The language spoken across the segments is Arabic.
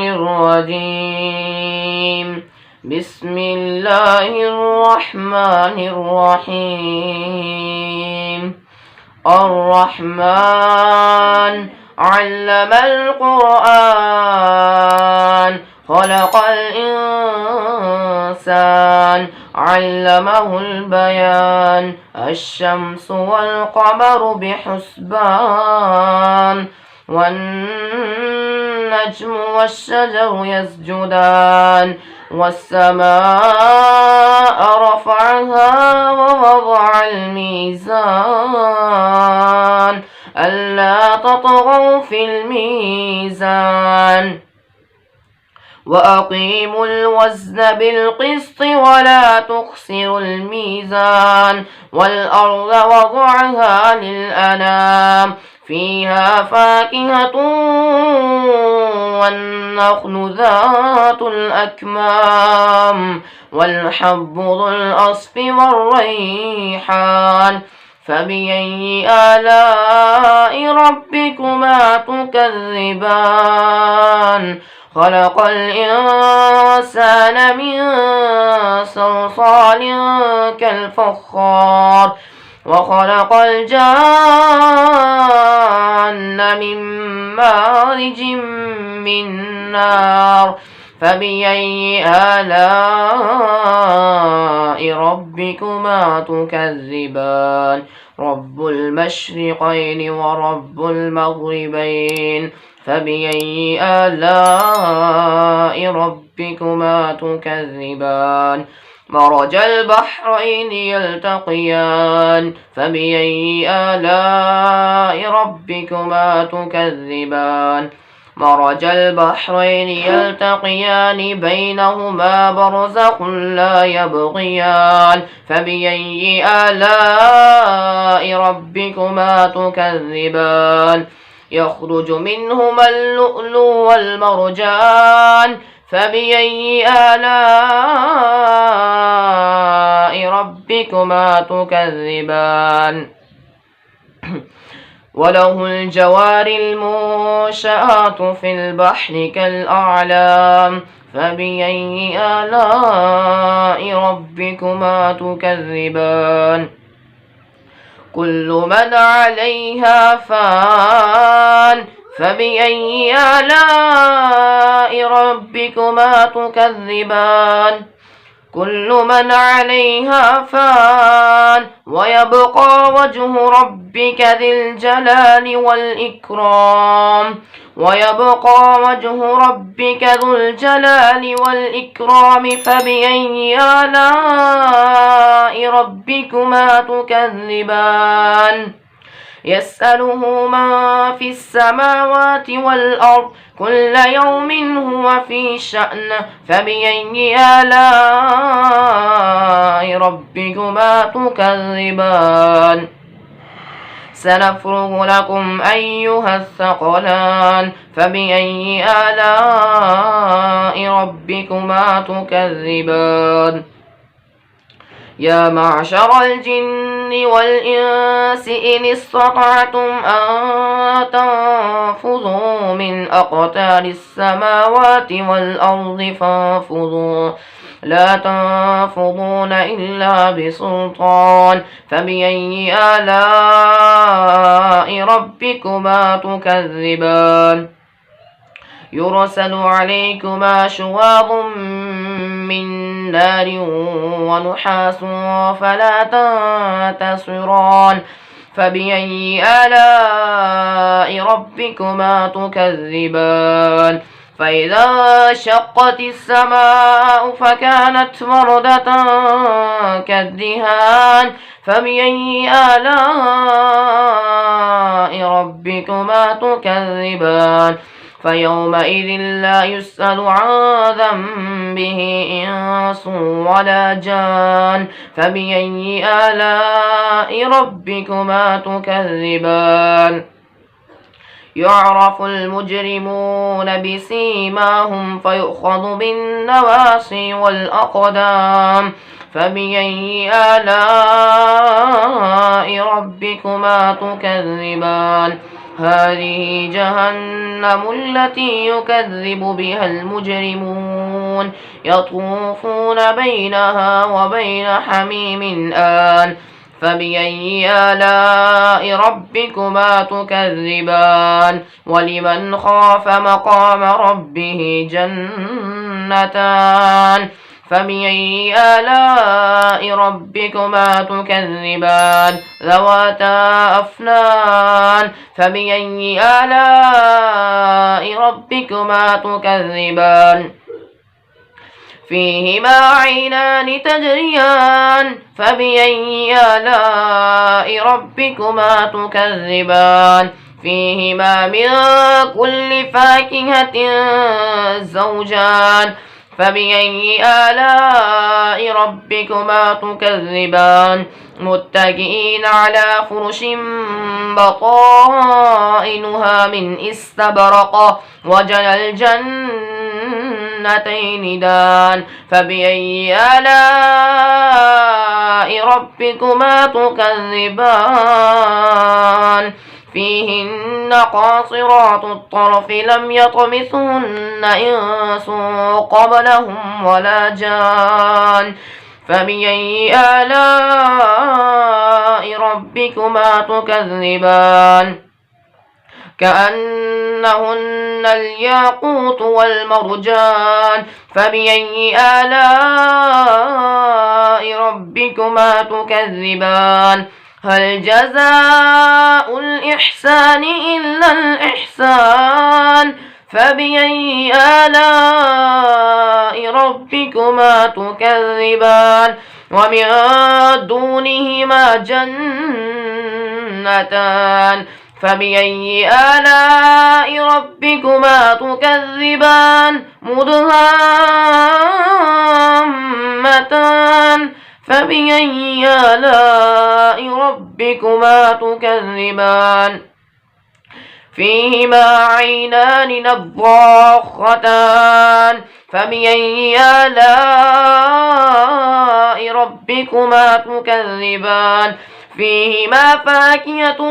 الرجيم. بسم الله الرحمن الرحيم. الرحمن علم القرآن خلق الإنسان علمه البيان. الشمس والقمر بحسبان والنجم والشجر يسجدان. والسماء رفعها ووضع الميزان ألا تطغوا في الميزان وأقيموا الوزن بالقسط ولا تخسروا الميزان. والأرض وضعها للأنام فيها فاكهة والنخل ذات الأكمام والحب ذو الأصف والريحان. فبأي آلاء ربكما تكذبان؟ خلق الإنسان من صلصال كالفخار وخلق الجان من مارج من نار. فبأي آلاء ربكما تكذبان؟ رب المشرقين ورب المغربين. فبأي آلاء ربكما تكذبان؟ مرج البحرين يلتقيان. فبأي آلاء ربكما تكذبان؟ مرج البحرين يلتقيان بينهما برزخ لا يبغيان. فبأي آلاء ربكما تكذبان؟ يخرج منهما اللؤلؤ والمرجان. فبأي آلاء ربكما تكذبان؟ وله الجوار المنشآت في البحر كالأعلام. فبأي آلاء ربكما تكذبان؟ كل من عليها فان. فبأي آلاء ربكما تكذبان؟ كل من عليها فان ويبقى وجه ربك ذي الجلال والإكرام. ويبقى وجه ربك ذو الجلال والإكرام. فبأي آلاء ربكما تكذبان؟ يسأله من في السماوات والأرض كل يوم هو في شأن. فبأي آلاء ربكما تكذبان؟ سنفرغ لكم أيها الثقلان. فبأي آلاء ربكما تكذبان؟ يا معشر الجن والإنس إن استطعتم أن تنفذوا من أقطار السماوات والأرض فانفذوا لا تنفذون إلا بسلطان. فبأي آلاء ربكما تكذبان؟ يرسل عليكما شواظ من نار ونحاس فلا تنتصران. فبأي آلاء ربكما تكذبان؟ فإذا شقت السماء فكانت وردة كالدهان. فبأي آلاء ربكما تكذبان؟ فيومئذ لا يسأل عن ذنبه إنس ولا جان. فبأي آلاء ربكما تكذبان؟ يعرف المجرمون بسيماهم فيؤخذ بالنواصي والأقدام. فبأي آلاء ربكما تكذبان؟ هذه جهنم التي يكذب بها المجرمون يطوفون بينها وبين حميم آن فبأي آلاء ربكما تكذبان ولمن خاف مقام ربه جنتان فبأي آلاء ربكما تكذبان ذواتا أفنان فبأي آلاء ربكما تكذبان فيهما عينان تجريان فبأي آلاء ربكما تكذبان فيهما من كل فاكهة زوجان فبأي آلاء ربكما تكذبان متكئين على فرش بطائنها من استبرق وجنى الجنتين دان فبأي آلاء ربكما تكذبان فيهن قاصرات الطرف لم يطمثهن إنس قبلهم ولا جان فبأي آلاء ربكما تكذبان كأنهن الياقوت والمرجان فبأي آلاء ربكما تكذبان هل جزاء الإحسان إلا الإحسان فبأي آلاء ربكما تكذبان ومن دونهما جنتان فبأي آلاء ربكما تكذبان مدهامتان فبأي آلاء ربكما تكذبان فيهما عينان نضاختان فبأي آلاء ربكما تكذبان فيهما فاكهة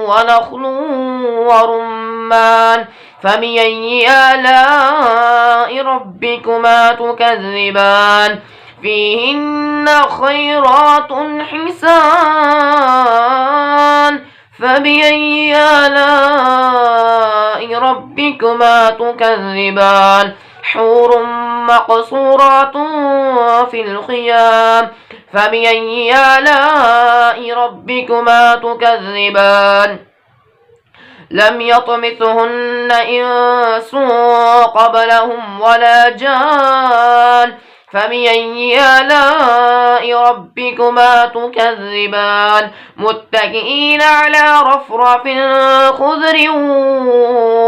ونخل ورمان فبأي آلاء ربكما تكذبان فيهن خيرات حسان فبأي آلاء ربكما تكذبان حور مقصورات في الخيام فبأي آلاء ربكما تكذبان لم يطمثهن إنس قبلهم ولا جان فبأي آلاء ربكما تكذبان متكئين على رفرف خضر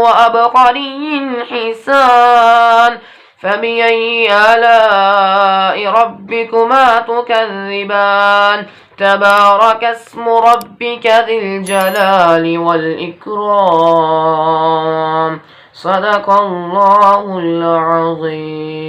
وأبقري حسان فبأي آلاء ربكما تكذبان تبارك اسم ربك ذي الجلال والإكرام صدق الله العظيم.